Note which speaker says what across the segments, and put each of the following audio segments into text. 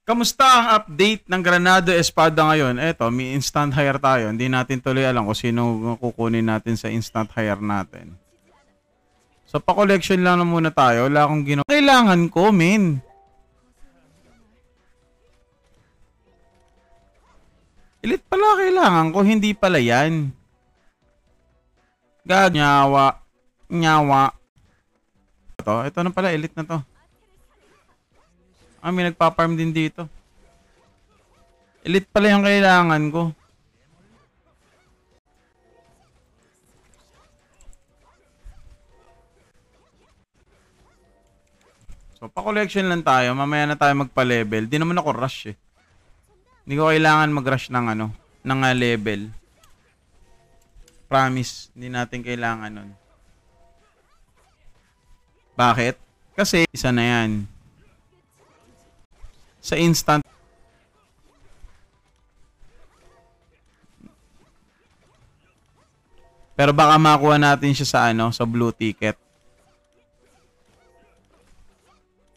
Speaker 1: Kamusta ang update ng Granado Espada ngayon? Eto, may instant hire tayo. Hindi natin tuloy alam kung sino kukunin natin sa instant hire natin. So, pa-collection lang na muna tayo. Wala akong ginawa. Kailangan ko, men. Elite pala kailangan ko, hindi pala yan. Nyawa. Nyawa. Ito na pala, elite na to. May nagpa-farm din dito. Elite pala yung kailangan ko. So, pa-collection lang tayo. Mamaya na tayo magpa-level. Di naman ako rush eh. Hindi ko kailangan mag-rush ng ng level. Promise, hindi natin kailangan nun. Bakit? Kasi isa na yan. Sa instant. Pero baka makuha natin siya sa sa blue ticket.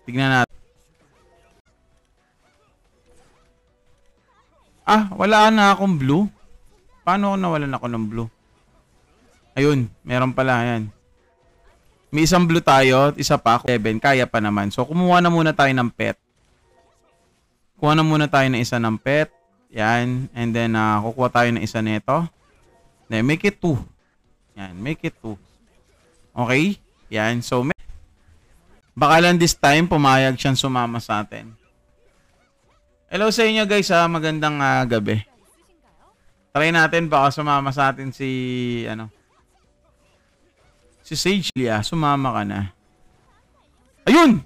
Speaker 1: Tignan natin. Wala na akong blue. Paano ako nawalan ako ng blue? Ayun, meron pala yan. May isang blue tayo, isa pa, 7, kaya pa naman. So, kumuha na muna tayo ng pet. Kuha na muna tayo ng isa ng pet. Yan. And then, kukuha tayo ng isa nito. Then, make it 2. Yan, make it 2. Okay? Yan. So, baka lang this time, pumayag siyang sumama sa atin. Hello sa inyo guys, magandang gabi. Try natin, baka sumama sa atin si, si Sage Lia. Sumama ka na. Ayun!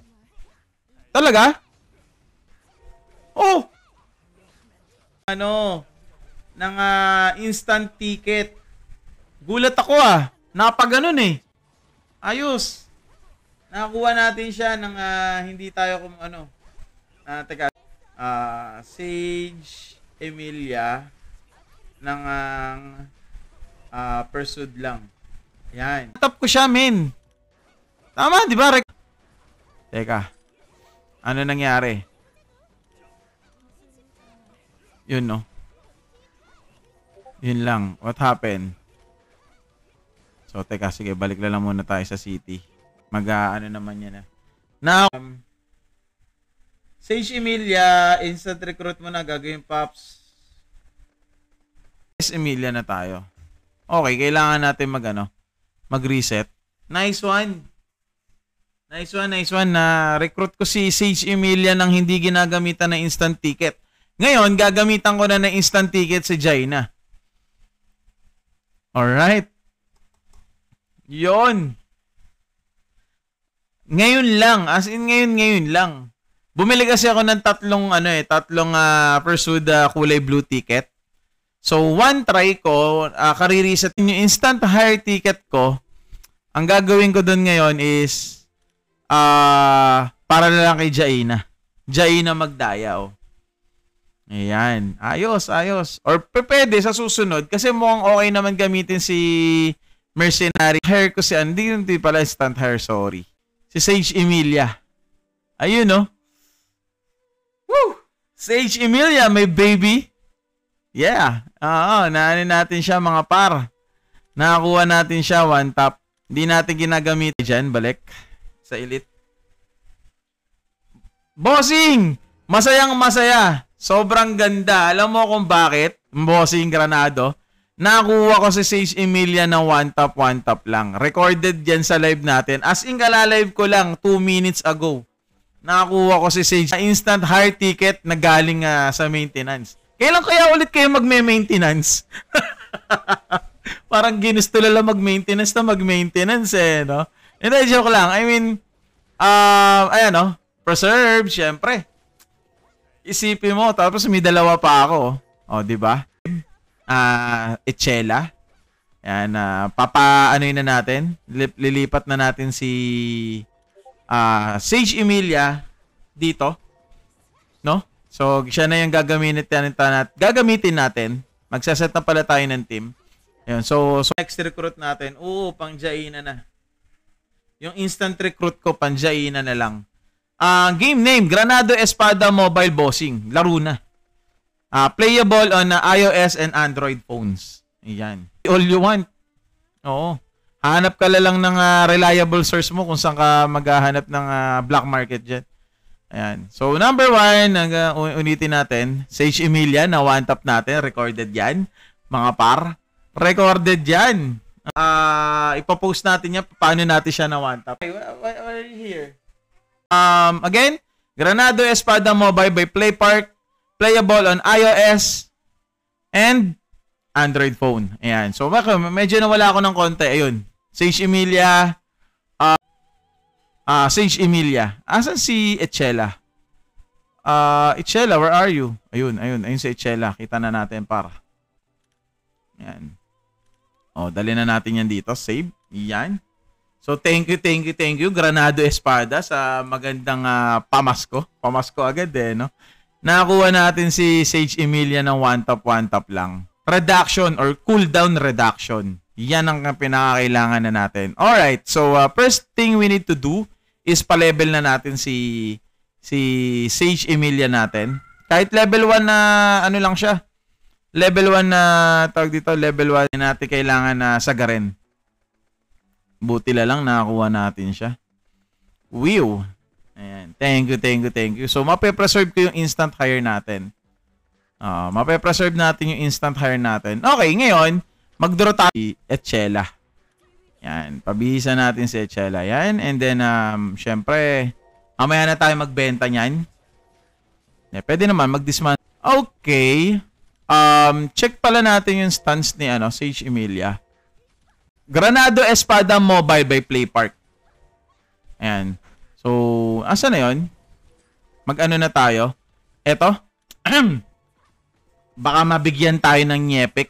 Speaker 1: Talaga? Oh! Ng instant ticket. Gulat ako napaganon eh. Ayos. Nakakuha natin siya ng hindi tayo teka. Sage Emilia ng Pursued lang. Yan. Tap ko siya, men. Tama, di ba? Teka. Ano nangyari? Yun, no? Yun lang. What happened? So, teka. Sige, balik lang muna tayo sa city. Naman yan Now, Sage Emilia, instant recruit mo na. Gagawin Pops. Yes, Emilia na tayo. Okay, kailangan natin mag-reset. Nice one. Nice one. Na-recruit ko si Sage Emilia nang hindi ginagamitan ng instant ticket. Ngayon, gagamitan ko na ng instant ticket si Jaina. Alright. Yon. Ngayon lang. As in, ngayon lang. Bumili kasi ako ng tatlong Pursued kulay blue ticket. So, one try ko, kare-reset yung instant hire ticket ko. Ang gagawin ko doon ngayon is, para na lang kay Jaina. Jaina magdayaw. Ayan. Ayos. Or pwede sa susunod, kasi mukhang okay naman gamitin si Mercenary. Hire ko si hindi pala instant hire, sorry. Si Sage Emilia. Ayun, no? Woo! Sage Emilia, may baby. Yeah. Naanin natin siya mga par. Nakakuha natin siya one tap. Hindi natin ginagamit dyan. Balik sa elite. Bossing! Masayang masaya. Sobrang ganda. Alam mo kung bakit? Bossing Granado. Nakakuha ko si Sage Emilia ng one tap lang. Recorded yan sa live natin. As in, kala-live ko lang 2 minutes ago. Nakakuha ko si Sage. Instant hire ticket na galing sa maintenance. Kailan kaya ulit kayo magme-maintenance? Parang ginusto lang mag-maintenance na mag-maintenance no? Hindi, joke lang. I mean, preserve, syempre. Isipin mo, tapos may dalawa pa ako. Di ba? Echela. Yan, na natin. Lilipat na natin si Sage Emilia dito. No? So, siya na yung gagamitin natin. Magsaset na pala tayo ng team. Ayun, so next recruit natin, pang Jaina na. Yung instant recruit ko, pang Jaina na lang. Game name, Granado Espada Mobile Bossing. Laro na. Playable on iOS and Android phones. Ayan. All you want. Oo. Hanap ka lang ng reliable source mo kung saan ka maghahanap ng black market dyan. Ayan. So, number 1, unitin natin. Sage Emilia na one tap natin. Recorded yan. Mga par. Recorded yan. Ipopost natin yan. Paano natin siya na one tap. Why are you here? Again, Granado Espada Mobile by PlayPark, playable on iOS and Android phone. Ayan. So, medyo nawala ako ng konti. Ayun. Sage Emilia. Sage Emilia. Asan si Echela? Echela, where are you? Ayun si Echela. Kita na natin para. Ayan. Dali na natin yan dito. Save. Ayan. So, thank you, Granado Espada sa magandang pamasko. Pamasko agad no? Nakakuha natin si Sage Emilia ng one tap lang. Reduction or cooldown reduction. Yan ang pinakakailangan na natin. Alright, so first thing we need to do is pa-level na natin si Sage Emilia natin. Kahit level 1 na lang siya. Level 1 na tawag dito, level 1 natin kailangan na sagarin. Buti lang nakakuha natin siya. Wow. Ayan. Thank you. So, mape-preserve ko yung instant hire natin. Mape-preserve natin yung instant hire natin. Okay, ngayon, mag-draw tayo si Echela. Yan. Pabihisan natin si Echela. Yan. And then, syempre, mamaya na tayo magbenta niyan. Pwede naman mag-dismantle. Okay. Check pala natin yung stance ni Sage Emilia. Granado Espada Mobile by PlayPark. Ayan. So, asa na yun? Mag-ano na tayo? Eto. Baka mabigyan tayo ng nyepek.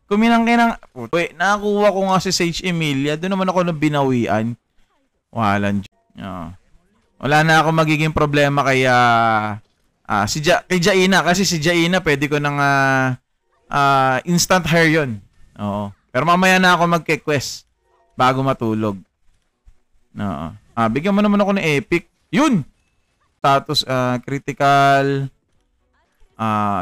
Speaker 1: Kuminang-kinang. Wait, nakakuha ko nga si Sage Emilia. Doon naman ako binawian. Wala na ako magiging problema kay kay Jaina. Kasi si Jaina, pwede ko nang instant hire yun. Oo. Pero mamaya na ako magke-quest bago matulog. Bigyan mo naman ako ng epic. Yun! Status critical.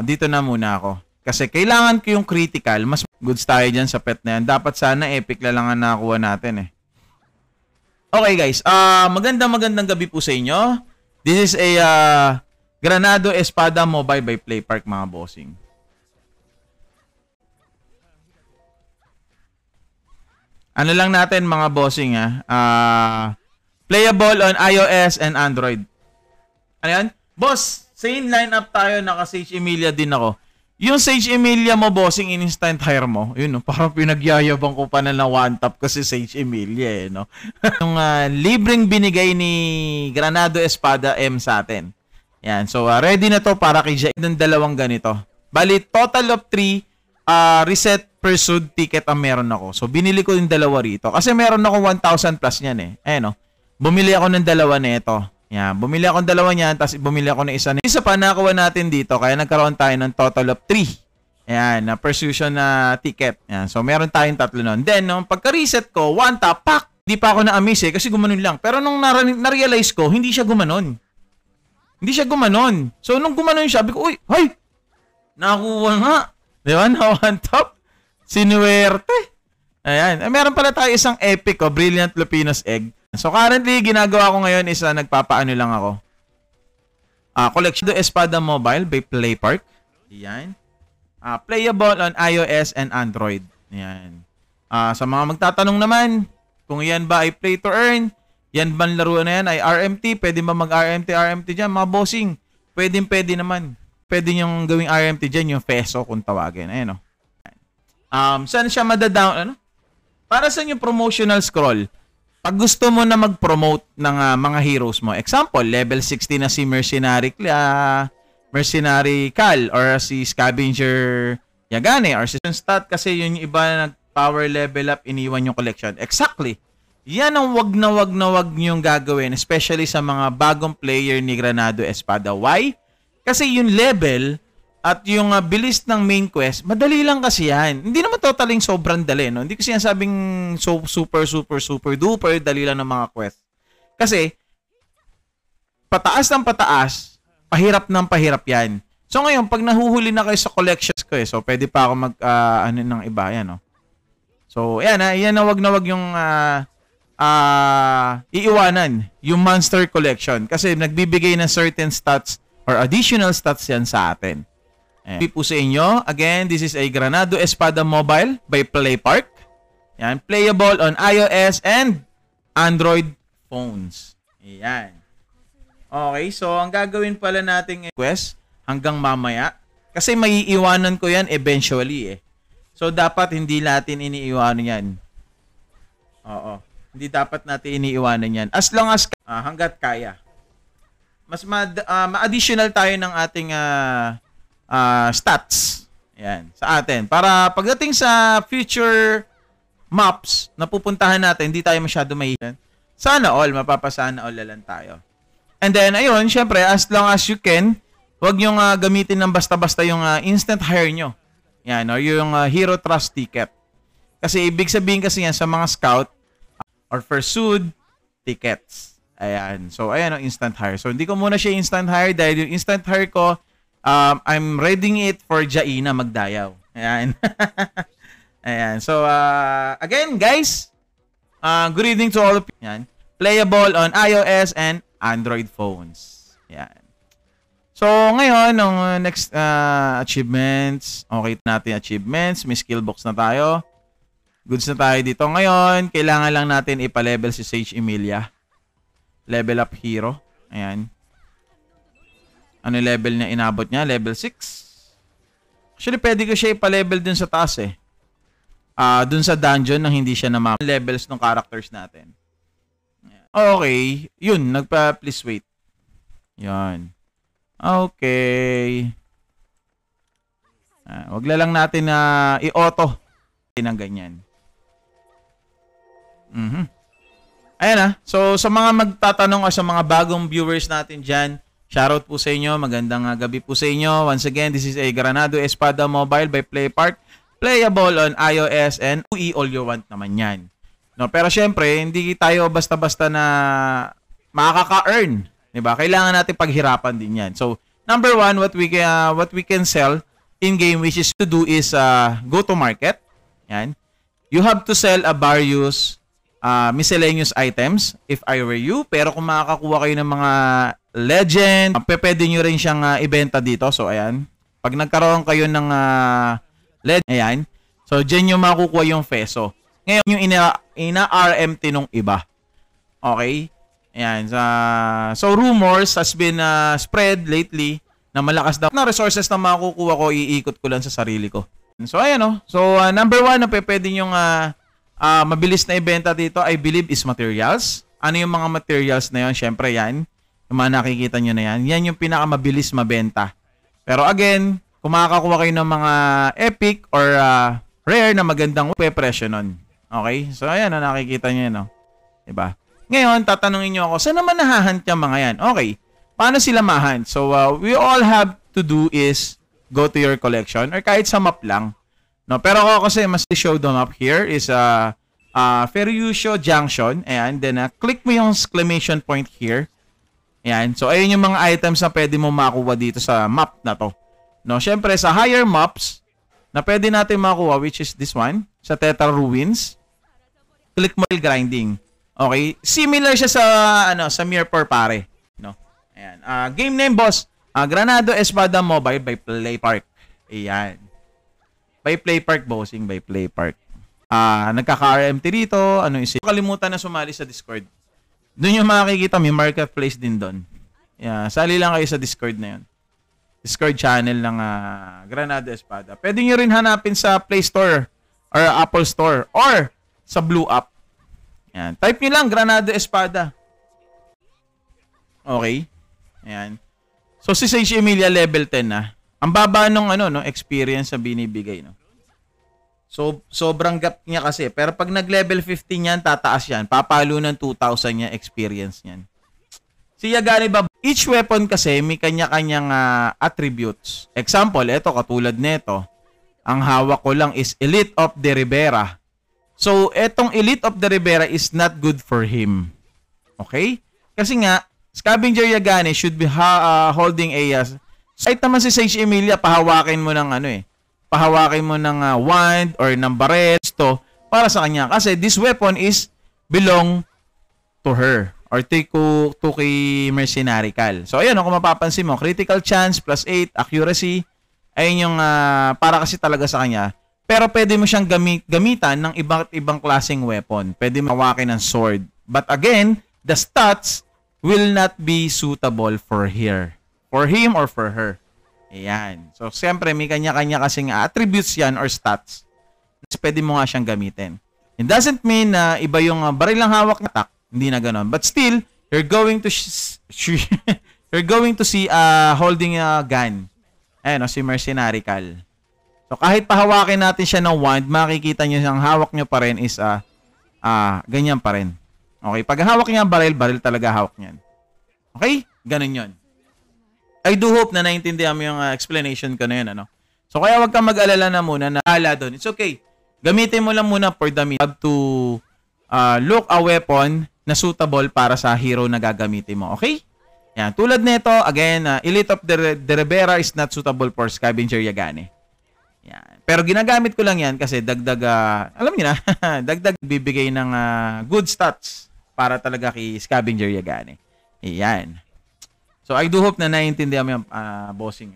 Speaker 1: Dito na muna ako. Kasi kailangan ko yung critical. Mas goods tayo dyan sa pet na yan. Dapat sana epic lang ang nakakuha natin Okay guys. Magandang gabi po sa inyo. This is a Granado Espada Mobile by PlayPark mga bossing. Ano lang natin mga bossing playable on iOS and Android. Ano yan? Boss, same lineup tayo, naka Sage Emilia din ako. Yung Sage Emilia mo bossing, in-instant hire mo, yun parang pinagyayabang ko pa na one tap kasi Sage Emilia no? Yung libreng binigay ni Granado Espada M sa atin. Yan, so ready na to para kay Jay ng dalawang ganito. Bali, total of 3 reset pursued ticket ang meron ako. So, binili ko yung dalawa rito. Kasi meron ako 1,000 plus niyan Bumili ako ng dalawa nito. Yan. Bumili ako ng dalawa niyan, tapos bumili ako ng isa. Isa pa, nakakuha natin dito. Kaya nagkaroon tayo ng total of 3. Yan, na persuasion na ticket. Yan. So, meron tayong 3 nun. Then, nung pagka-reset ko, one tap, pak! Hindi pa ako na-amaze kasi gumanon lang. Pero nung na-realize ko, hindi siya gumanon. So, nung gumanon siya, sabi ko, uy, hay! Nakakuha nga. Di ba? Na one tap. Sinuwerte. Ayan. Meron pala tayo isang epic Brilliant Lupinos Egg. So currently, ginagawa ko ngayon is nagpapaano lang ako. Collection Espada Mobile by PlayPark. Ayan. Playable on iOS and Android. Ayan. Sa mga magtatanong naman, kung yan ba ay play to earn, yan ba laro na yan ay RMT, pwede ba mag-RMT dyan, mga bossing? Pwede naman. Pwede nyong gawing RMT dyan, yung peso kung tawagin. Ayan saan siya madadown? Para sa yung promotional scroll, pag gusto mo na mag-promote ng mga heroes mo, example, level 60 na si Mercenary Cal or si Scavenger Yagane or si Stat kasi yun yung iba na nag-power level up, iniwan yung collection. Exactly. Yan ang wag na wag niyong gagawin, especially sa mga bagong player ni Granado Espada. Why? Kasi yung level at yung bilis ng main quest, madali lang kasi yan. Hindi naman totaling sobrang dali, no? Hindi kasi yan sabing super duper dali lang ng mga quest. Kasi, pataas ng pataas, pahirap ng pahirap yan. So ngayon, pag nahuhuli na kayo sa collections ko so pwede pa ako mag, ano ng iba, yan, no? So, yan na wag yung iiwanan, yung Monster Collection. Kasi nagbibigay ng certain stats or additional stats yan sa atin. Ayan. Po sa inyo, again, this is a Granado Espada Mobile by PlayPark. Yan, playable on iOS and Android phones. Ayan. Okay, so ang gagawin pala natin quest hanggang mamaya. Kasi maiiwanan ko yan eventually So, dapat hindi natin iniiwanan yan. Oo. Hindi dapat natin iniiwanan yan. As long as hanggat kaya. Mas ma-additional tayo ng ating stats. Yan, sa atin. Para pagdating sa future maps na pupuntahan natin, hindi tayo masyado mahihiyan. Sana all, mapapasana all lang tayo. And then, ayun, syempre, as long as you can, huwag nyo gamitin ng basta-basta yung instant hire nyo. Yan, or yung Hero Trust Ticket. Kasi ibig sabihin kasi yan sa mga scout or pursued tickets. Ayan. So, ayan ang instant hire. So, hindi ko muna siya instant hire dahil yung instant hire ko, I'm reading it for Jaina magdayaw. Ayan. Ayan. So, again, guys, good evening to all of you. Ayan. Playable on iOS and Android phones. Ayan. So, ngayon, ng next achievements, okay natin achievements, may skill box na tayo. Goods na tayo dito. Ngayon, kailangan lang natin ipa-level si Sage Emilia. Level up hero. Ayan. Ano yung level niya? Inabot niya? Level 6. Actually, pwede ko siya ipa-level dun sa taas dun sa dungeon nang hindi siya na levels ng characters natin. Ayan. Okay. Yun, please wait. Yan. Okay. Wag lang natin na i-auto ng ganyan. Ayan So, sa mga magtatanong o sa mga bagong viewers natin dyan, shoutout po sa inyo. Magandang gabi po sa inyo. Once again, this is a Granado Espada Mobile by PlayPark. Playable on iOS and UI all you want naman yan. No, pero syempre, hindi tayo basta-basta na makaka-earn. Diba? Kailangan natin paghirapan din yan. So, number one, what we can sell in-game, which is to do is go to market. Yan. You have to sell various miscellaneous items if I were you. Pero kung makakakuha kayo ng mga legend, pwede nyo rin siyang ibenta dito. So, ayan. Pag nagkaroon kayo ng legend, ayan. So, dyan yung makukuha yung peso. Ngayon, yung ina-RMT nung iba. Okay? Ayan. So, rumors has been spread lately na malakas daw na resources na makukuha ko, iikot ko lang sa sarili ko. So, ayan So, number one na pwede yung mabilis na ibenta dito, I believe, is materials. Ano yung mga materials na yun? Siyempre, yan. Yung mga nakikita nyo na yan. Yan yung pinakamabilis mabenta. Pero again, kung makakakuha kayo ng mga epic or rare na magandang presyo nun. Okay? So, ayan nakikita nyo yun. Diba? Ngayon, tatanungin nyo ako, saan naman nahahunt yung mga yan? Okay, paano sila mahunt? So, we all have to do is go to your collection or kahit sa map lang. No, pero ako kasi mas show the map here is Ferruccio Junction. Ayan, then click mo yung exclamation point here. Ayan, so ayun yung mga items na pwede mo makuha dito sa map na to. No, syempre sa higher maps na pwede natin makuha, which is this one, sa Tetra Ruins, click mo grinding. Okay, similar siya sa sa Mirror pare, no. Ayan. Game name boss, Granado Espada Mobile by PlayPark. Ayan. By PlayPark bossing by PlayPark. Nagkaka-RMT dito, kalimutan na sumali sa Discord. Doon yung makikita, may marketplace din doon. Yeah, sali lang kayo sa Discord na 'yon. Discord channel ng Granado Espada. Pwede niyo rin hanapin sa Play Store or Apple Store or sa Blue App. Yan. Type nyo lang, Granado Espada. Okay. Ayan. So, si Sage Emilia level 10 na. Ang baba nung experience na binibigay, no? So, sobrang gap niya kasi. Pero pag nag-level 15 yan, tataas yan. Papalo ng 2,000 niya experience niyan. Si Yagani ba? Each weapon kasi may kanya-kanyang attributes. Example, ito katulad nito. Ang hawak ko lang is Elite of the Rivera. So, etong Elite of the Rivera is not good for him. Okay? Kasi nga, Scavenger Yagane should be holding a kahit naman si Sage Emilia, pahawakin mo ng pahawakin mo ng wand or ng barrel to para sa kanya. Kasi this weapon is belong to her or to kay Mercenary Cal. So ayun, kung mapapansin mo, critical chance plus 8, accuracy, ayun yung para kasi talaga sa kanya. Pero pwede mo siyang gamitan ng ibang klaseng weapon. Pwede mo hawakin ng sword. But again, the stats will not be suitable for her. For him or for her. Ayan. So, siyempre, may kanya-kanya kasing attributes yan or stats. Pwede mo nga siyang gamitin. It doesn't mean na iba yung baril lang hawak na attack. Hindi na ganon. But still, you're going to you're going to see holding a gun. Ayan, si Mercenary Cal. So, kahit pahawakin natin siya ng wand, makikita niyo siyang hawak niyo pa rin is ganyan pa rin. Okay? Pag hawak niya ang baril talaga hawak niyan. Okay? Ganun yon. I do hope na naintindihan mo yung explanation ko na yun, ano? So, kaya wag kang mag-alala na muna na hala doon. It's okay. Gamitin mo lang muna for the mean. You have to look a weapon na suitable para sa hero na gagamitin mo. Okay? Yan. Tulad nito, again, Elite of the Rivera is not suitable for Scavenger Yagane. Yan. Pero ginagamit ko lang yan kasi dagdag, alam niyo na, dagdag bibigay ng good stats para talaga kay Scavenger Yagane. Yan. So, I do hope na naiintindihan mo yung bossing.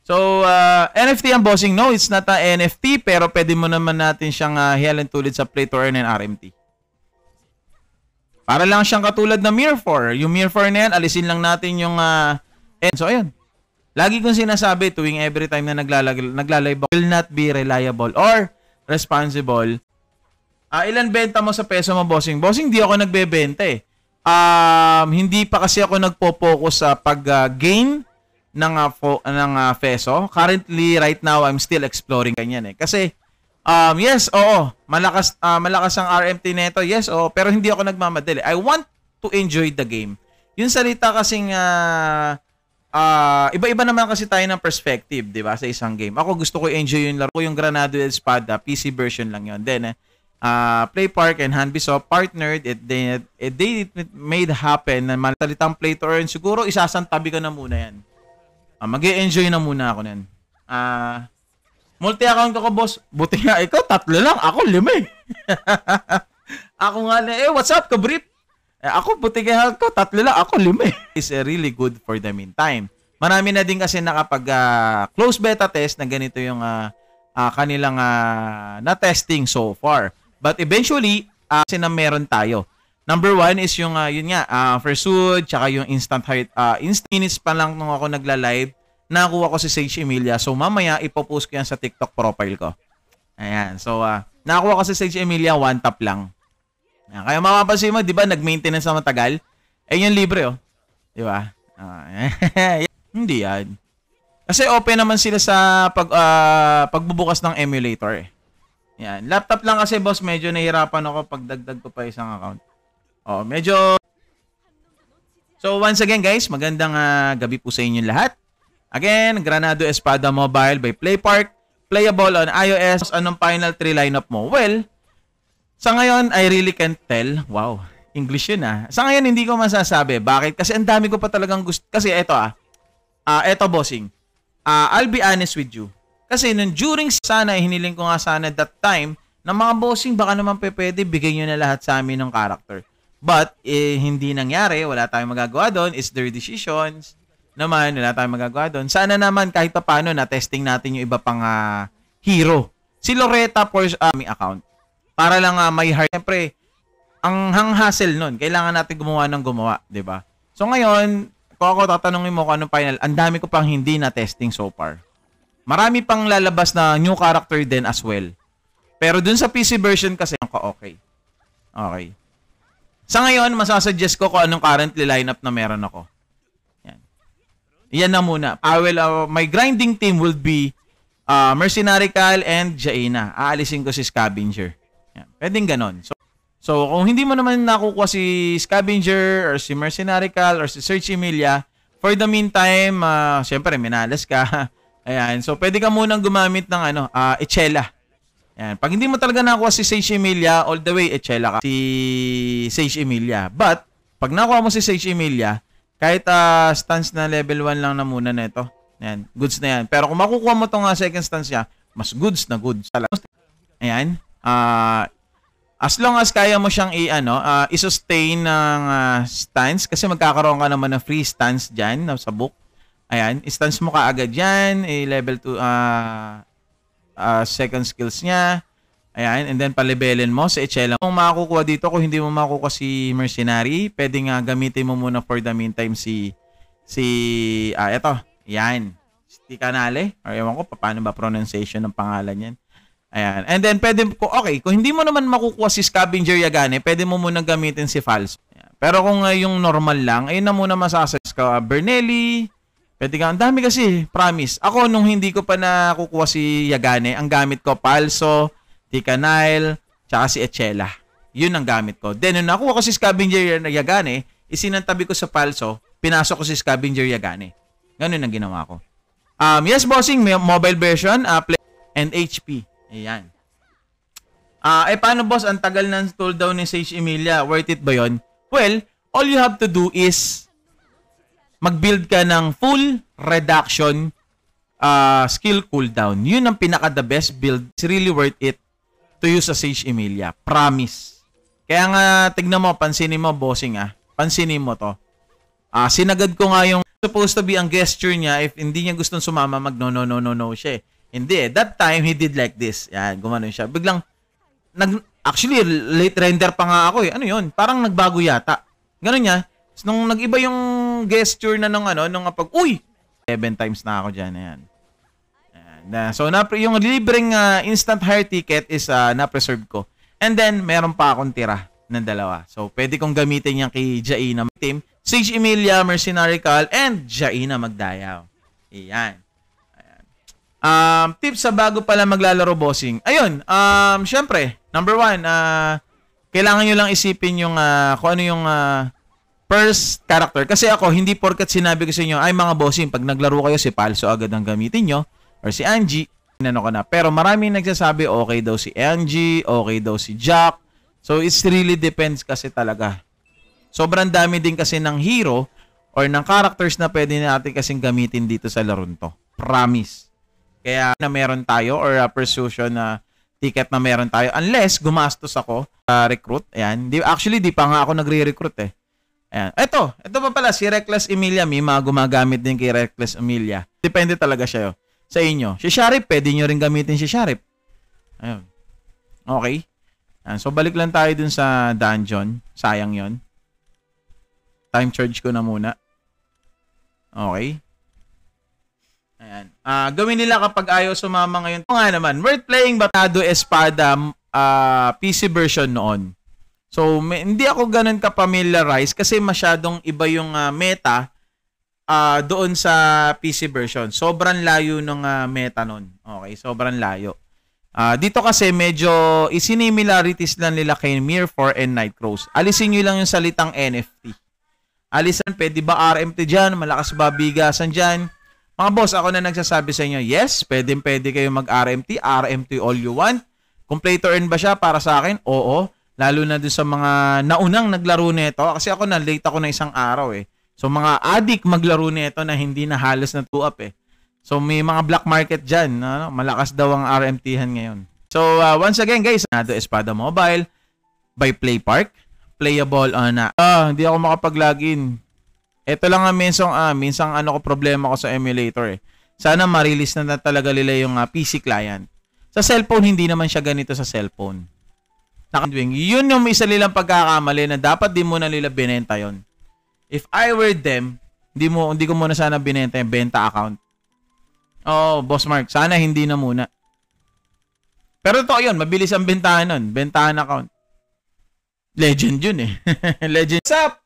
Speaker 1: So, NFT ang bossing. No, it's not a NFT, pero pwede mo naman natin siyang hihalin tulad sa Play to Earn and RMT. Para lang siyang katulad na Mirror 4. Yung Mirror 4 na yan, alisin lang natin yung so, ayun. Lagi kong sinasabi tuwing every time na naglalive will not be reliable or responsible. Ilan benta mo sa peso mo, bossing? Bossing, di ako nagbebenta eh. Hindi pa kasi ako nagpo-focus sa pag-gain ng peso. Currently, right now, I'm still exploring ganyan eh. Kasi, yes, oo, malakas ang RMT nito. Yes, oo, pero hindi ako nagmamadali. I want to enjoy the game. Yung salita kasing iba-iba naman kasi tayo ng perspective, 'di ba, sa isang game. Ako gusto ko enjoy yung laro, yung Granado Espada, PC version lang 'yon. Then Play Park and Hanbisoft partnered, they made happen na salitang play to earn. Siguro isasantabi ko na muna 'yan. Mag-e-enjoy na muna ako niyan. Multi-account ako, boss. Buti nga ikaw 3 lang, ako 5 eh. Ako nga what's up, kabrip? Ako, buti kaya ko, 3 lang. Ako, 5. It's really good for the meantime. Marami na din kasi nakapag close beta test na ganito yung kanilang na-testing so far. But eventually, kasi na meron tayo. Number 1 is yung, yun nga, Fursuit, tsaka yung instant heart. Instant minutes pa lang nung ako nagla-live, nakuha ko si Sage Emilia. So, mamaya, ipopost ko yan sa TikTok profile ko. Ayan. So, nakuha ko si Sage Emilia, 1 tap lang. Kaya mapapansin mo, di ba, nag-maintenance na matagal? Yung libre, oh. Di ba? Hindi yan. Kasi open naman sila sa pagbubukas ng emulator, eh. Yan. Laptop lang kasi, boss, medyo nahihirapan ako pag dagdag ko pa isang account. Medyo... So, once again, guys, magandang gabi po sa inyo lahat. Again, Granado Espada Mobile by PlayPark. Playable on iOS. Anong final 3 lineup mo? Well, sa ngayon, I really can't tell. Wow, English yun Sa ngayon, hindi ko masasabi. Bakit? Kasi ang dami ko pa talagang gusto. Kasi eto eto bossing. I'll be honest with you. Kasi during sana, hiniling ko nga sana that time, na mga bossing, baka naman pwede, bigay nyo na lahat sa amin ng character. But, hindi nangyari. Wala tayong magagawa doon. It's their decisions. Naman, wala tayong magagawa doon. Sana naman, kahit pa paano, na-testing natin yung iba pang hero. Si Loretta for aming account. Para lang may heart. Siyempre, ang hassle nun, kailangan natin gumawa ng gumawa, di ba? So ngayon, kung ako tatanungin mo kung anong final, ang dami ko pang hindi na testing so far. Marami pang lalabas na new character din as well. Pero dun sa PC version kasi, okay. Okay. Sa ngayon, masasuggest ko kung anong currently lineup na meron ako. Yan. Yan na muna. My grinding team will be Mercenary Cal and Jaina. Aalisin ko si Scavenger. Yan. Pwedeng ganon. So, kung hindi mo naman nakukuha si Scavenger or si Mercenary Cal or si Sage Emilia, for the meantime, syempre, minalas ka. Ayan. So, pwede ka munang gumamit ng Echela. Ayan. Pag hindi mo talaga nakuha si Sage Emilia, all the way, Echela ka. Si Sage Emilia. But, Pag nakuha mo si Sage Emilia, kahit stance na level 1 lang na muna na ito. Ayan, goods na yan. Pero kung makukuha mo itong second stance niya, mas goods na goods. Ayan. As long as kaya mo siyang i-sustain ng stance, kasi magkakaroon ka naman ng free stance dyan sa book. Ayan, stance mo kaagad yan, level 2 second skills niya. Ayan, and then palibelin mo sa Echela. Kung makakukuha dito, kung hindi mo makukuha si Mercenary, pwede nga gamitin mo muna for the meantime ito. Yan. Stikanale. Or ewan ko, paano ba pronunciation ng pangalan yan. Ayan. And then, kung hindi mo naman makukuha si Scavenger Yagane, pwede mo muna gamitin si Falso. Ayan. Pero kung yung normal lang, ayun na muna masasuggest ka. Bernelli, pwede ka. Ang dami kasi, promise. Ako, nung hindi ko pa nakukuha si Yagane, ang gamit ko, Falso, Ticanile, tsaka si Echela. Yun ang gamit ko. Then, nung nakuha ko si Scavenger Yagane, isinantabi ko sa Falso, pinasok ko si Scavenger Yagane. Ganun ang ginawa ko. Yes, bossing, may mobile version, Play and HP. Ayan. Paano boss, ang tagal ng cooldown ni Sage Emilia, worth it ba yun? Well, all you have to do is mag-build ka ng full reduction skill cooldown. Yun ang pinaka-the best build. It's really worth it to use sa Sage Emilia. Promise. Kaya nga, tignan mo, pansinin mo, bossing pansinin mo to. Sinagad ko nga yung supposed to be ang gesture niya. If hindi niya gustong sumama, no siya. Hindi. That time, he did like this. Yan, gumanon siya. Biglang, actually, late render pa nga ako eh. Ano yun? Parang nagbago yata. Ganon niya. Nung nag-iba yung gesture na nung uy! 7 times na ako dyan. Ayan. So, yung libreng instant hire ticket is na-preserve ko. And then, meron pa akong tira ng dalawa. So, pwede kong gamitin yan kay Jaina team. Sage Emilia, Mercenary Cal, and Jaina Magdayaw. Ayan. Tips sa bago pala maglalaro, bossing. Ayun, syempre, number 1, kailangan nyo lang isipin yung kung ano yung first character. Kasi ako, hindi porkat sinabi ko sa inyo, ay mga bossing, pag naglaro kayo, si Falso agad ang gamitin nyo, or si Angie, inano ko na. Pero maraming nagsasabi, okay daw si Angie, okay daw si Jack. So, it really depends kasi talaga. Sobrang dami din kasi ng hero or ng characters na pwede natin kasing gamitin dito sa laron to. Promise. Kaya na meron tayo or persuasion na ticket na meron tayo unless gumastos ako recruit. Ayan. Actually, di pa nga ako nagre-recruit eh. Ayan. Ito pa pala si Reckless Emilia. May mga gumagamit din kay Reckless Emilia. Depende talaga siya sa inyo. Si Sharip, pwede nyo rin gamitin si Sharip. Ayun. Okay. Ayan. So, balik lang tayo dun sa dungeon. Sayang yon. Time charge ko na muna. Okay. Ayan. Gawin nila kapag ayaw sumama ngayon. Ito nga naman, worth playing Batado Espada PC version noon. So, hindi ako ganun ka-familiarize kasi masyadong iba yung meta doon sa PC version. Sobrang layo ng meta noon. Okay, sobrang layo. Dito kasi medyo isinimilarities lang nila kay Mir 4 and Nightcrows. Alisin nyo lang yung salitang NFT. Alisan, pwede ba RMT dyan? Malakas ba bigasan dyan? Mga boss, ako na nagsasabi sa inyo, yes, pwede kayo mag-RMT. RMT all you want. Kung play to earn ba siya para sa akin? Oo. Lalo na doon sa mga naunang naglaro nito. Kasi ako na late ako na isang araw eh. So mga addict maglaro nito na hindi na halos na 2-up eh. So may mga black market dyan. Malakas daw ang RMT-han ngayon. So once again guys, Batado Espada Mobile by PlayPark. Playable hindi ako makapag-login. Ito lang ang minsang problema ko sa emulator eh. Sana ma-release na talaga nila yung PC client. Sa cellphone, hindi naman siya ganito sa cellphone. Yun yung isa nilang pagkakamali na dapat di mo na nila binenta yon. If I were them, hindi ko muna sana binenta yung benta account. Oh, Boss Mark, sana hindi na muna. Pero ito yun, mabilis ang bentahan nun. Bentahan account. Legend yun eh. Legend. What's up?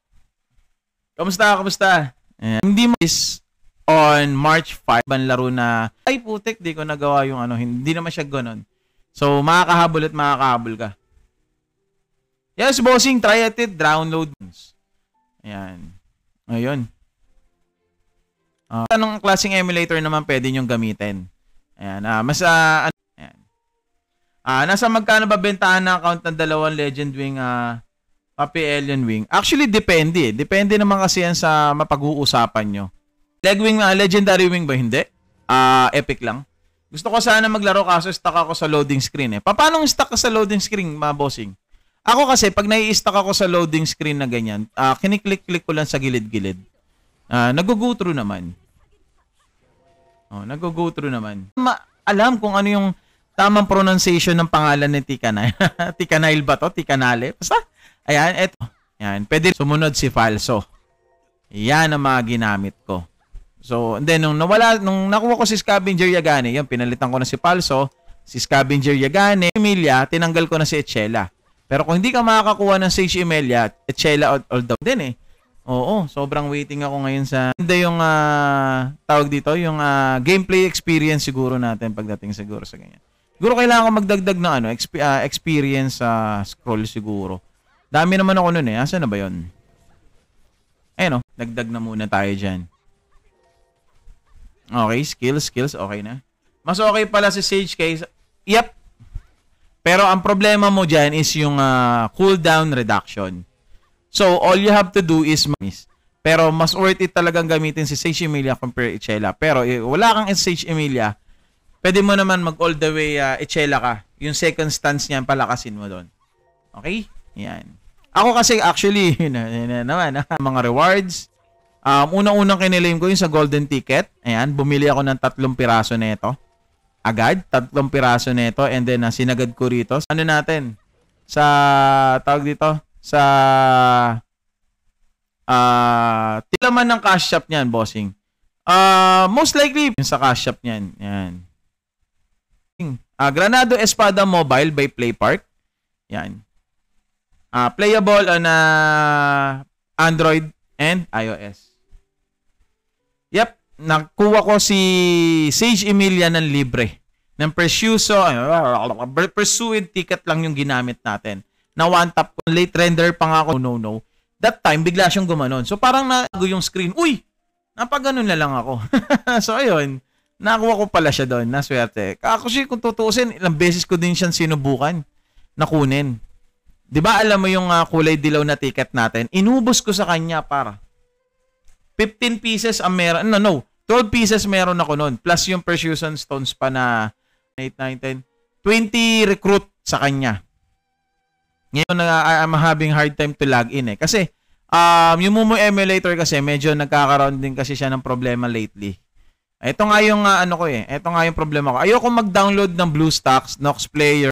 Speaker 1: Kamusta? Hindi mo is on March 5 laro na ay putik, di ko nagawa yung hindi naman siya ganoon. So makakahabol ka. Yes, bossing, try it, download. Ayan. Ayun. Anong klaseng emulator naman pwede nyong gamitin? Ayan, ayan. Nasa magkano ba bentahan na account ng dalawang Legend Wing Papi Alien Wing. Actually, depende. Depende naman kasi yan sa mapag-uusapan nyo. Leg Wing, Legendary Wing ba? Hindi. Epic lang. Gusto ko sana maglaro kaso stuck ako sa loading screen eh. Paano stuck ka sa loading screen, bossing? Ako kasi, pag nai-stuck ako sa loading screen na ganyan, kiniklik-klik ko lang sa gilid-gilid. Nag-go through naman. Nag-go through naman. Alam kung ano yung tamang pronunciation ng pangalan ni Tikanay. Tikanail ba to? Tikanale? Basta, ayan, eto. Ayan, pwede sumunod si Falso. Yan ang mga ginamit ko. So, and then, nung nakuha ko si Scavenger Yagane, yun, pinalitan ko na si Falso, si Scavenger Yagane, Emilia, tinanggal ko na si Echela. Pero kung hindi ka makakakuha ng Sage Emilia, Echela all down din eh. Oo, sobrang waiting ako ngayon sa hindi yung tawag dito, yung gameplay experience siguro natin pagdating siguro sa ganyan. Siguro kailangan ko magdagdag ng experience sa scroll siguro. Dami naman ako noon eh. Asa na ba 'yon? Ayun oh, dagdag na muna tayo diyan. Okay, skills, okay na. Mas okay pala si Sage case. Yep. Pero ang problema mo diyan is yung cooldown reduction. So, all you have to do is pero mas worth it talagang gamitin si Sage Emilia compare Echela. Pero wala kang Sage Emilia, pwede mo naman mag all the way Echela ka. Yung second stance niyan, palakasin mo doon. Okay? Yan. Ako kasi actually, naman, mga rewards. Unang-unang kinilaim ko yung sa golden ticket. Ayan, bumili ako ng 3 piraso nito. Agad, 3 piraso nito. And then, sinagad ko rito. Ano natin? Sa, tawag dito? Sa tilaman ng cash shop niyan, bossing. Most likely sa cash shop niyan. Yan. Granado Espada Mobile by Playpark. Yan. Playable on Android and iOS. Yep, nakuha ko si Sage Emilia ng libre. Ng Pursuit ticket lang yung ginamit natin. Na one tap ko, late render pa nga ako, no. That time, bigla siyang gumanon. So, parang nago yung screen. Uy! Napaganon na lang ako. So, ayun. Nakuha ko pala siya doon. Naswerte. Kasi kung tutuusin, ilang beses ko din siyang sinubukan na kunin. Di ba alam mo yung kulay dilaw na ticket natin? Inubos ko sa kanya para 15 pieces ang meron. No. 12 pieces meron ako noon. Plus yung Persuasion Stones pa na 8, 9, 10. 20 recruit sa kanya. Ngayon I'm having hard time to log in eh. Kasi yung Mumu emulator kasi medyo nagkakaroon din kasi siya ng problema lately. Ito nga yung Ito nga yung problema ko. Ayoko mag-download ng BlueStacks, Nox Player.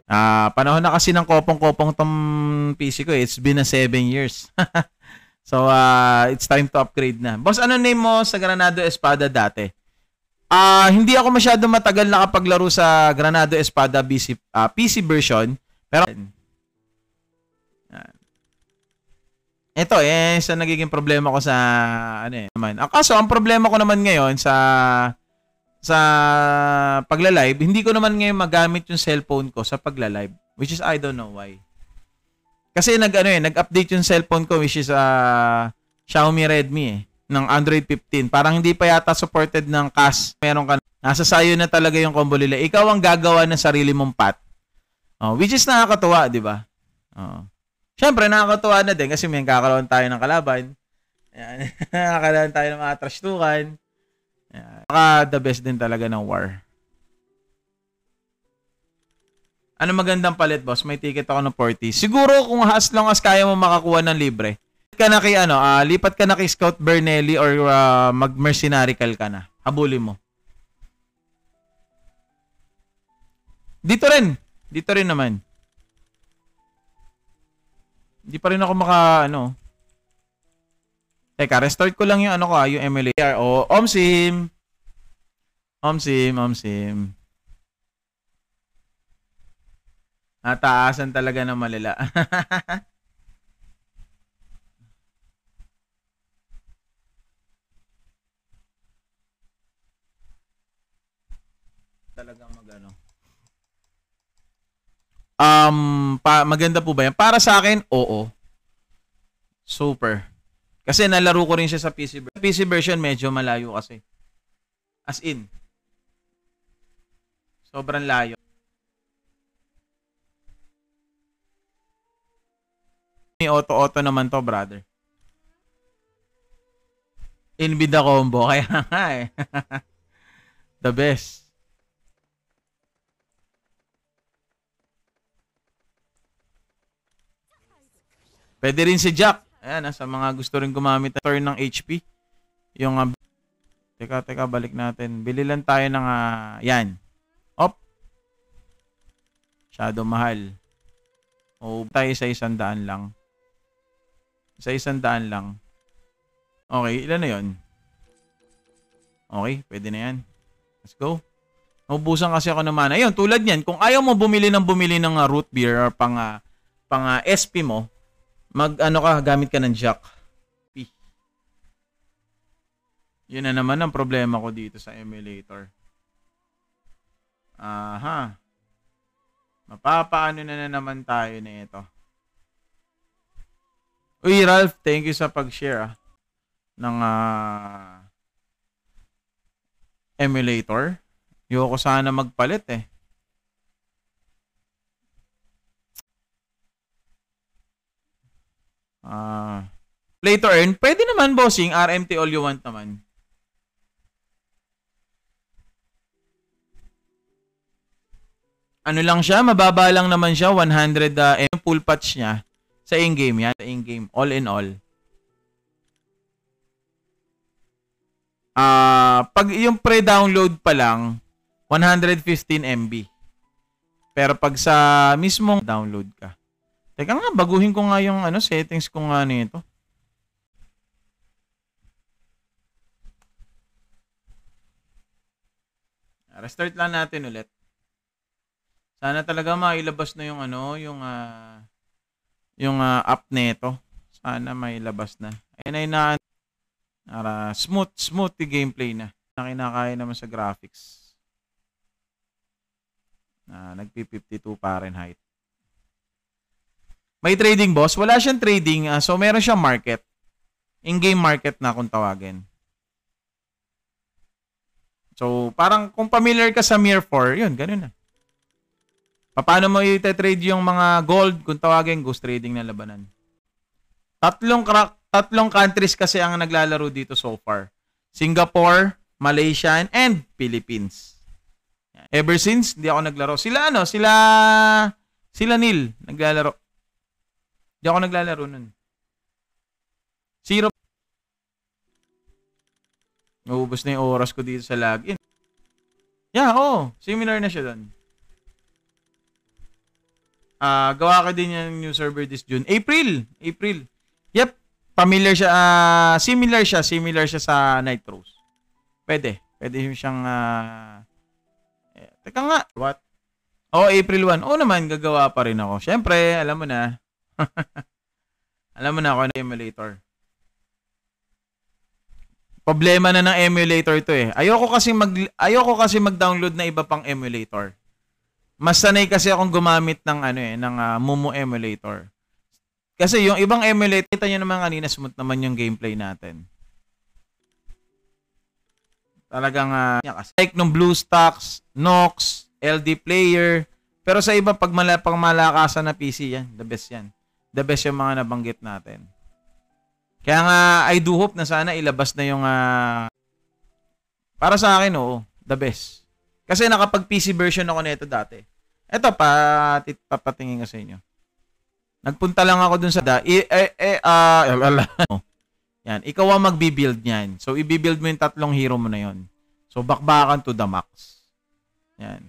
Speaker 1: Panahon na kasi ng kopong-kopong tong PC ko eh. It's been 7 years. So it's time to upgrade na. Boss, ano name mo sa Granado Espada dati? Hindi ako masyado matagal nakapaglaro sa Granado Espada PC version. Pero ito sa nagiging problema ko sa naman. Kaso ang problema ko naman ngayon sa pagla-live, hindi ko naman ngayon magamit yung cellphone ko sa pagla-live, which is I don't know why. Kasi nag-update yung cellphone ko which is Xiaomi Redmi ng Android 15. Parang hindi pa yata supported ng CAS. Meron ka nasa sayo na talaga yung combo nila. Ikaw ang gagawa ng sarili mong path. Which is nakakatuwa, di ba? Siyempre, nakakatuwa na din kasi may kakaroon tayo ng kalaban. Ayan. Nakakaroon tayo ng mga trash-tukan. The best din talaga ng war. Ano magandang palit, boss? May ticket ako ng 40. Siguro kung as long as kaya mo makakuha ng libre. Lipat ka na kay Scout Bernelli or mag-mercenarical ka na. Habulin mo. Dito rin naman. Hindi pa rin ako Teka, restart ko lang yung yung emulator. Omsim. Taasan talaga ng malala. Talagang maganda po ba yan? Para sa akin, oo. Super. Kasi nalaro ko rin siya sa PC version. PC version medyo malayo kasi. As in. Sobrang layo. May auto-auto naman to, brother. Nvidia combo. Kaya nga eh. The best. Pwede rin si Jack. Ayan, sa mga gusto rin gumamit na turn ng HP. Yung, teka, balik natin. Bili lang tayo ng, yan. Op. Shadow mahal. O, tayo sa 100 lang. Sa 100 lang. Okay, ilan na yun? Okay, pwede na yan. Let's go. Naubusan kasi ako naman. Ayun, tulad yan. Kung ayaw mo bumili ng root beer or pang SP mo, gamit ka ng Jack. Yun na naman ang problema ko dito sa emulator. Aha. Mapapaano na naman tayo na ito. Uy, Ralph, thank you sa pag-share ng emulator. Ayoko sana magpalit eh. Play to earn. Pwede naman, bossing. RMT all you want naman. Ano lang siya? Mababa lang naman siya. 100 full patch niya. Sa in-game yan. Sa in-game. All in all. Pag yung pre-download pa lang, 115 MB. Pero pag sa mismong download ka. Teka nga, baguhin ko nga yung settings ko nga nito. Restart lang natin ulit. Sana talaga mailabas na yung app nito. Sana mailabas na. Ayun na smooth yung gameplay na. Kinakaya naman sa graphics. Nagpi-52 Fahrenheit. May trading, boss? Wala siyang trading. So, meron siyang market. In-game market na kung tawagin. So, parang kung familiar ka sa Mir 4, yun, ganun na. Paano mo i-trade yung mga gold kung tawagin ghost trading na labanan? Tatlong countries kasi ang naglalaro dito so far. Singapore, Malaysia, and Philippines. Ever since, hindi ako naglaro. Sila Neil, naglalaro. Hindi ako naglalaro nun. Zero. Naubos na yung oras ko dito sa login. Yeah, similar na siya doon. Gawa ka din yung new server this June. April. Yep. Familiar siya. Similar siya sa Nitros. Pwede siyang teka nga. What? April 1. Naman, gagawa pa rin ako. Syempre, alam mo na. Alam mo na ako na emulator. Problema na ng emulator to eh. Ayoko kasi mag-download na iba pang emulator. Mas sanay kasi akong gumamit ng Mumu emulator. Kasi yung ibang emulator, kita nyo naman kanina, smooth naman yung gameplay natin. Talagang like nung BlueStacks, Nox, LD Player, pero sa iba pag malakasan na PC yan, the best yan. The best yung mga nabanggit natin. Kaya nga I do hope na sana ilabas na yung para sa akin the best. Kasi nakapag PC version ako nito dati. Ito papatingin ko sa inyo. Nagpunta lang ako dun sa yan, ikaw ang magbi-build niyan. So i-build mo yung tatlong hero mo na yon. So bakbakan to the max. Yan.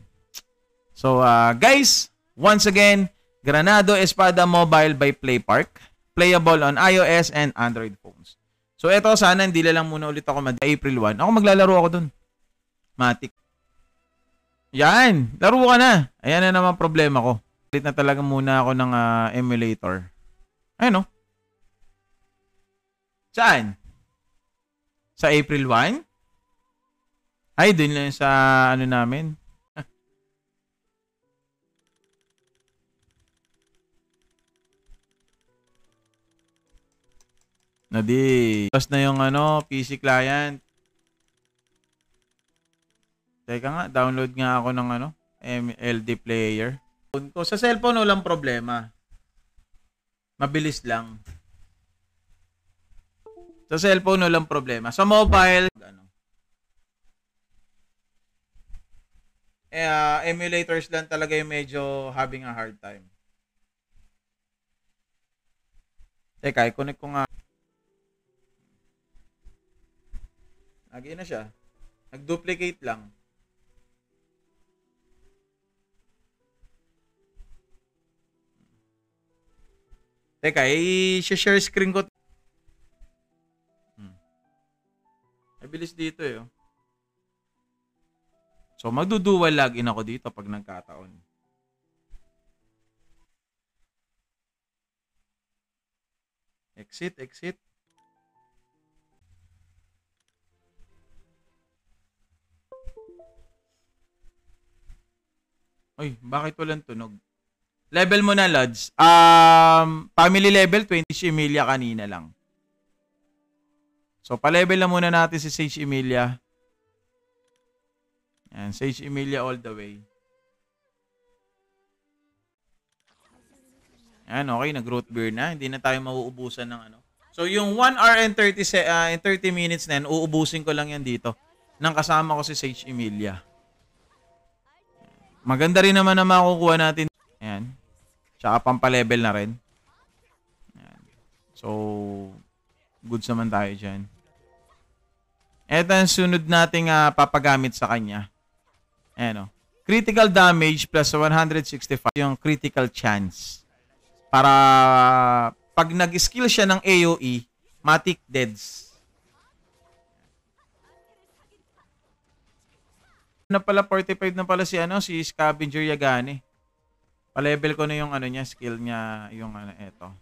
Speaker 1: So guys, once again, Granado Espada Mobile by PlayPark. Playable on iOS and Android phones. So ito sana hindi lang muna ulit ako April 1. Ako maglalaro ako dun. Matik. Yan, laro ka na. Ayan na naman problema ko. Ulit na talaga muna ako ng emulator. Ayun Saan? Sa April 1? Ay, dun lang sa namin. Tapos na yung PC client. Teka nga, download nga ako ng LD player. Sa cellphone walang problema. Mabilis lang. Sa cellphone, walang problema. Sa mobile, emulators lang talaga yung medyo having a hard time. Teka, i-connect ko nga. Lagi na siya. Nag-duplicate lang. Teka, i-share screen ko. Ay, bilis dito eh. So, magdudual login ako dito pag nagkataon. Exit, exit. Uy, bakit walang tunog? Level mo na, Lods. Family level, 20 si Emilia kanina lang. So, pa-level na muna natin si Sage Emilia. Yan, Sage Emilia all the way. Yan, okay, nag-root beer na. Hindi na tayo mauubusan ng ano. So, yung 1 hour and 30 minutes na yan, uubusin ko lang yan dito. Nang kasama ko si Sage Emilia. Maganda rin naman na makukuha natin. Ayan. Tsaka pampalevel na rin. Ayan. So, goods naman tayo dyan. Ito ang sunod nating papagamit sa kanya. Ayan o. Critical damage plus 165 yung critical chance. Para pag nag-skill siya ng AoE, matic deads. Na pala 45 na pala si Scavenger Yagane. Pa-level ko na yung ano niya, skill niya, yung ano eto.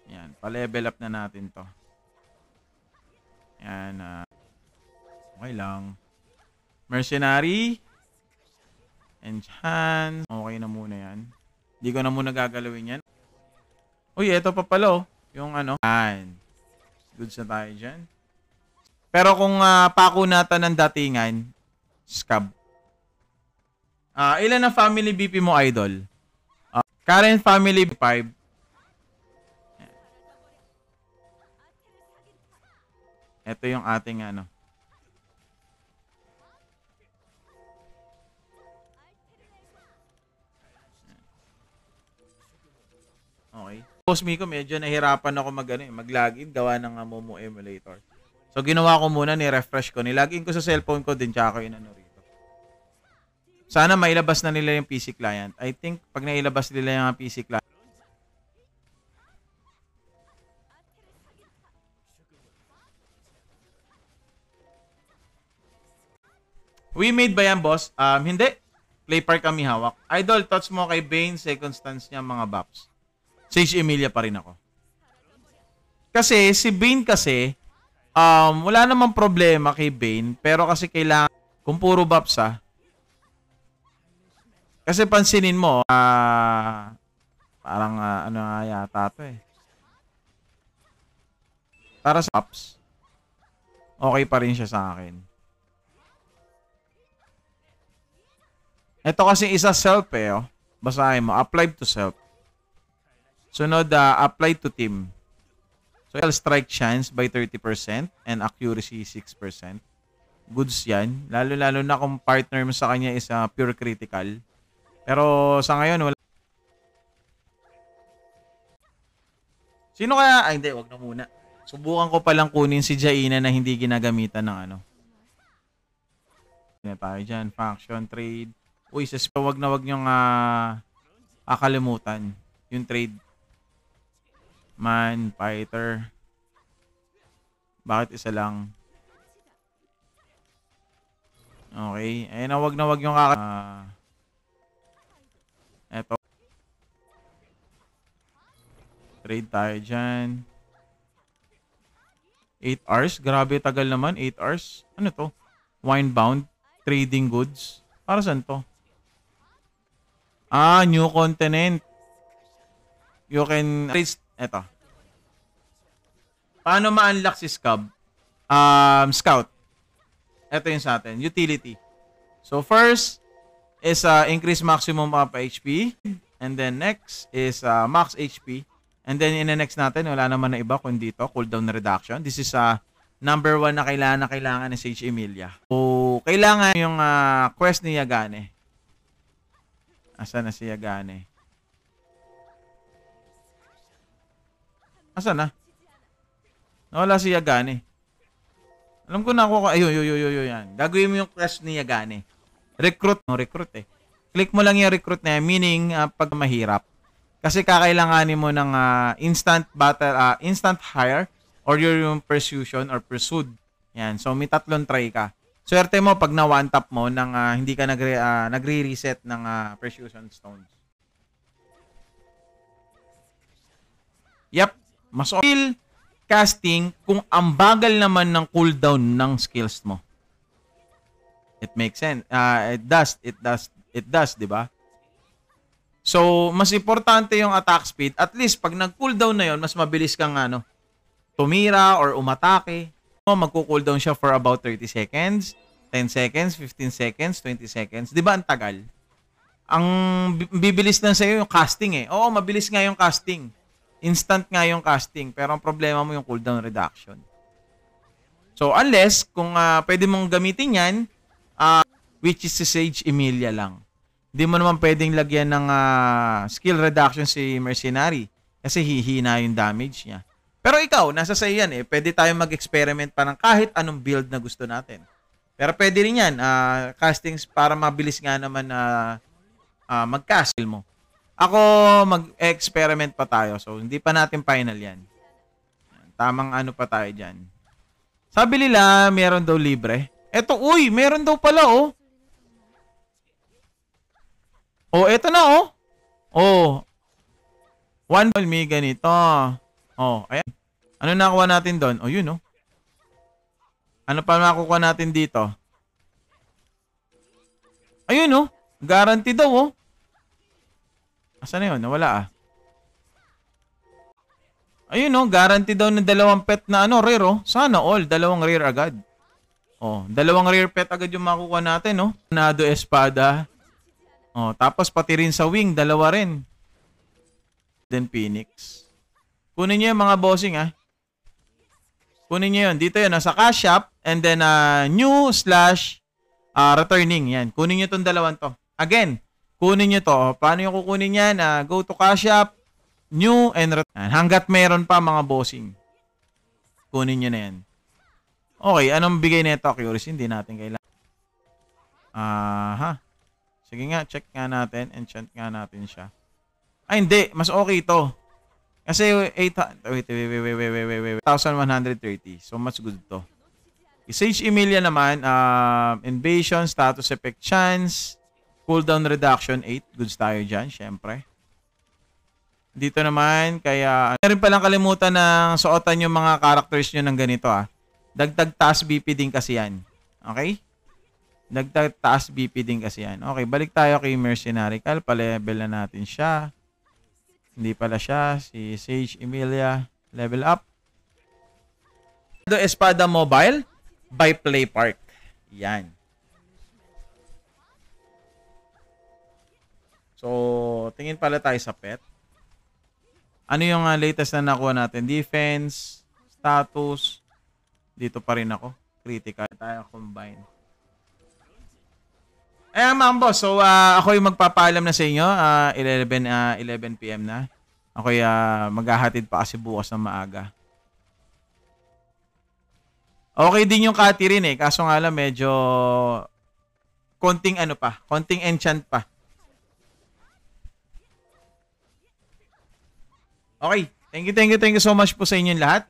Speaker 1: Yan, pa-level up na natin 'to. Yan, okay lang. Mercenary. Enchant. Okay na muna 'yan. Hindi ko na muna gagalawin 'yan. Uy, eto pa pala yung ano. Yan. Goods na tayo diyan. Pero kung pakunatan ng datingan, scab. Ilan ang family BP mo, idol? Current family 5. Ito yung ating ano. Okay. Post me ko, medyo nahirapan ako mag-login, gawa ng Momo emulator. So, ginawa ko muna, ni-refresh ko. Nilagin ko sa cellphone ko din, tsaka ko inano rito. Sana mailabas na nila yung PC client. I think, pag nailabas nila yung PC client. We made ba yan, boss? Hindi. Play park kami hawak. Idol, thoughts mo kay Bane, second stance niya, mga buffs. Sage Emilia pa rin ako. Kasi, si Bane kasi, wala namang problema kay Bane, pero kasi kailangan, kung puro buffs kasi pansinin mo, parang ano nga yata ito eh. Para sa buffs, okay pa rin siya sa akin. Ito kasi isa self eh, oh. Basahin mo, apply to self. Sunod, apply to team. So, strike chance by 30% and accuracy 6%. Goods yan. Lalo-lalo na kung partner mo sa kanya is pure critical. Pero sa ngayon, wala. Sino kaya? Ay, hindi. Wag na muna. Subukan ko palang kunin si Jaina na hindi ginagamitan ng ano. Hindi tayo dyan. Faction, trade. Uy, wag na wag niyong akalimutan. Yung trade. Man, fighter. Bakit isa lang? Okay. Ayun na wag yung eto. Trade tayo dyan. 8 hours? Grabe, tagal naman. 8 hours? Ano to? Winebound? Trading goods? Para saan to? New continent. You can trade. Eto. Paano ma-unlock si Scab? Scout. Ito yung sa atin. Utility. So first, is increase maximum of HP. And then next is max HP. And then in the next natin, wala naman na iba kundi dito, cooldown reduction. This is number 1 na kailangan ni Sage Emilia. So, kailangan yung quest ni Yagane. Asa na si Yagane? Asa na? Nawala si Yagane. Alam ko na ako. Ayun, yan. Gagawin mo yung quest ni Yagane. Recruit. No, recruit eh. Click mo lang yung recruit na yan. Meaning, pag mahirap. Kasi kakailanganin mo ng instant battle, instant hire or yung persuasion or pursued. Yan. So, may 3 try ka. Swerte mo pag na one tap mo nang hindi ka nagre-reset ng persuasion stones. Yep. Mas skill casting kung ang bagal naman ng cooldown ng skills mo. It makes sense. It does, di ba? So, mas importante yung attack speed. At least, pag nag-cooldown na yon, mas mabilis kang tumira or umatake. Magko-cooldown siya for about 30 seconds, 10 seconds, 15 seconds, 20 seconds. Di ba ang tagal? Ang bibilis lang sa'yo yung casting eh. Oo, mabilis nga yung casting. Instant nga yung casting. Pero ang problema mo yung cooldown reduction. So, unless, kung pwede mong gamitin yan, which is si Sage Emilia lang. Hindi mo naman pwedeng lagyan ng skill reduction si Mercenary kasi hihina yung damage niya. Pero ikaw, nasa sa'yo yan eh. Pwede tayong mag-experiment pa ng kahit anong build na gusto natin. Pero pwede rin yan. Castings para mabilis nga naman na mag-cast mo. Ako, mag-experiment pa tayo. So, hindi pa natin final yan. Tamang ano pa tayo dyan. Sabi nila, meron daw libre. Eto, uy, meron daw pala, oh. Oh, eto na, oh. Oh. 1 may ganito. Oh, ayan. Ano nakuha natin doon? Oh, yun, oh. Ano pa makukuha natin dito? Ayun, oh. Guarantee daw, oh. Asa na yun? Nawala, Ayun, oh. Guarantee daw ng 2 pet na rare, oh. Sana all. 2 rare agad. Oh, 2 rare pet agad yung makukuha natin, oh. Nado Espada. Oh, tapos pati rin sa wing, 2 rin. Then Phoenix. Kunin niyo yung mga bossing, Kunin niyo yun. Dito yun, sa cash shop. And then, new/returning. Yan. Kunin niyo itong 2 to. Again, kunin niyo to. Paano yung kukunin yan? Go to cash shop, new, and return. Hanggat meron pa mga bossing. Kunin niyo na yan. Okay, anong bigay nito? Accuracy, hindi natin kailangan. Sige nga, check nga natin. Enchant nga natin siya. Ay, hindi. Mas okay ito. Kasi 1,130. So, mas good to. Sage Emilia naman, invasion, status effect chance, cooldown reduction 8. Goods tayo dyan, syempre. Dito naman, kaya, meron palang kalimutan ng suotan yung mga characters nyo ng ganito, Dagdag taas BP din kasi yan. Okay? Dagdag taas BP din kasi yan. Okay, balik tayo kay Mercenary. Pa-level na natin siya. Hindi pala siya. Si Sage Emilia. Level up. Espada Mobile by Play Park. Yan. So, tingin pala tayo sa pet. Ano yung latest na nakuha natin? Defense, status. Dito pa rin ako. Critical. Tayo combine. Ayan mga boss, so ako yung magpapaalam na sa inyo, 11 PM na. Ako yung maghahatid pa kasi bukas ng maaga. Okay din yung Kati rin kaso nga lang medyo konting konting enchant pa. Okay, thank you so much po sa inyong lahat.